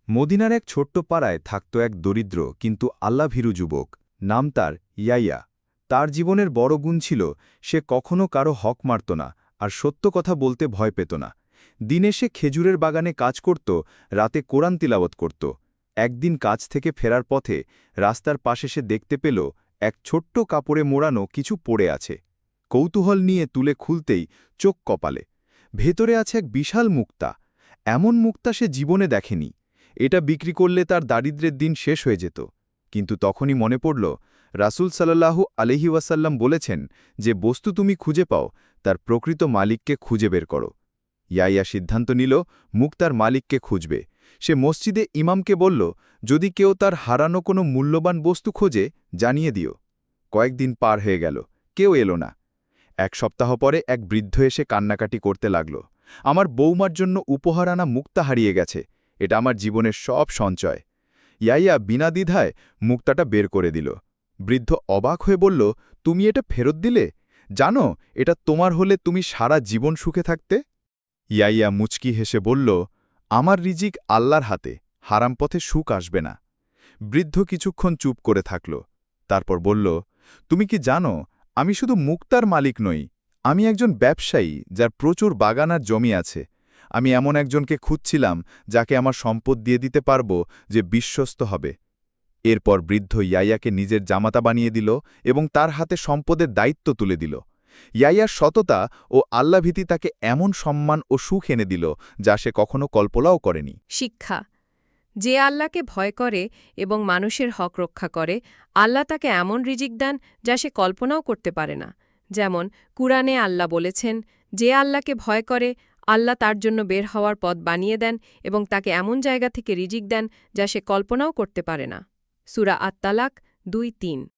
মদিনার এক ছোট্ট পাড়ায় থাকত এক দরিদ্র কিন্তু আল্লাভীরু যুবক। নাম তার ইয়াইয়া। তার জীবনের বড় গুণ ছিল সে কখনো কারো হক মারত না আর সত্য কথা বলতে ভয় পেত না। দিনে সে খেজুরের বাগানে কাজ করত, রাতে কোরআন তিলাওয়াত করত। একদিন কাজ থেকে ফেরার পথে রাস্তার পাশে সে দেখতে পেল এক ছোট্ট কাপড়ে মোড়ানো কিছু পড়ে আছে। কৌতূহল নিয়ে তুলে খুলতেই চোখ কপালে। ভেতরে আছে এক বিশাল মুক্তা। এমন মুক্তা সে জীবনে দেখেনি। এটা বিক্রি করলে তার দারিদ্র্যের দিন শেষ হয়ে যেত। কিন্তু তখনই মনে পড়ল রাসূল সাল্লাল্লাহু আলাইহি ওয়াসাল্লাম বলেছেন, যে বস্তু তুমি খুঁজে পাও তার প্রকৃত মালিককে খুঁজে বের করো। ইয়াইয়া সিদ্ধান্ত নিল মুক্তার মালিককে খুঁজবে। সে মসজিদে ইমামকে বলল, যদি কেউ তার হারানো কোনো মূল্যবান বস্তু খোঁজে জানিয়ে দিও। কয়েকদিন পার হয়ে গেল, কেউ এলো না। এক সপ্তাহ পরে এক বৃদ্ধ এসে কান্নাকাটি করতে লাগল, আমার বৌমার জন্য উপহার আনা মুক্তা হারিয়ে গেছে, এটা আমার জীবনের সব সঞ্চয়। ইয়াইয়া বিনা দ্বিধায় মুক্তাটা বের করে দিল। বৃদ্ধ অবাক হয়ে বলল, তুমি এটা ফেরত দিলে? জানো এটা তোমার হলে তুমি সারা জীবন সুখে থাকতে। ইয়াইয়া মুচকি হেসে বলল, আমার রিজিক আল্লাহর হাতে, হারাম পথে সুখ আসবে না। বৃদ্ধ কিছুক্ষণ চুপ করে থাকল, তারপর বলল, তুমি কি জানো আমি শুধু মুক্তার মালিক নই, আমি একজন ব্যবসায়ী যার প্রচুর বাগান আর জমি আছে। আমি এমন একজনকে খুঁজছিলাম যাকে আমার সম্পদ দিয়ে দিতে পারব, যে বিশ্বস্ত হবে। এরপর বৃদ্ধ ইয়াইয়াকে নিজের জামাতা বানিয়ে দিল এবং তার হাতে সম্পদের দায়িত্ব তুলে দিল। ইয়াইয়ার সততা ও আল্লাভীতি তাকে এমন সম্মান ও সুখ এনে দিল যা সে কখনো কল্পনাও করেনি। শিক্ষা। যে আল্লাহকে ভয় করে এবং মানুষের হক রক্ষা করে, আল্লাহ তাকে এমন রিজিক দেন যা সে কল্পনাও করতে পারে না। যেমন কুরআনে আল্লাহ বলেছেন, যে আল্লাহকে ভয় করে আল্লাহ তার জন্য বের হওয়ার পথ বানিয়ে দেন এবং তাকে এমন জায়গা থেকে রিজিক দেন যা সে কল্পনাও করতে পারে না। সূরা আত-তালাক 2:3।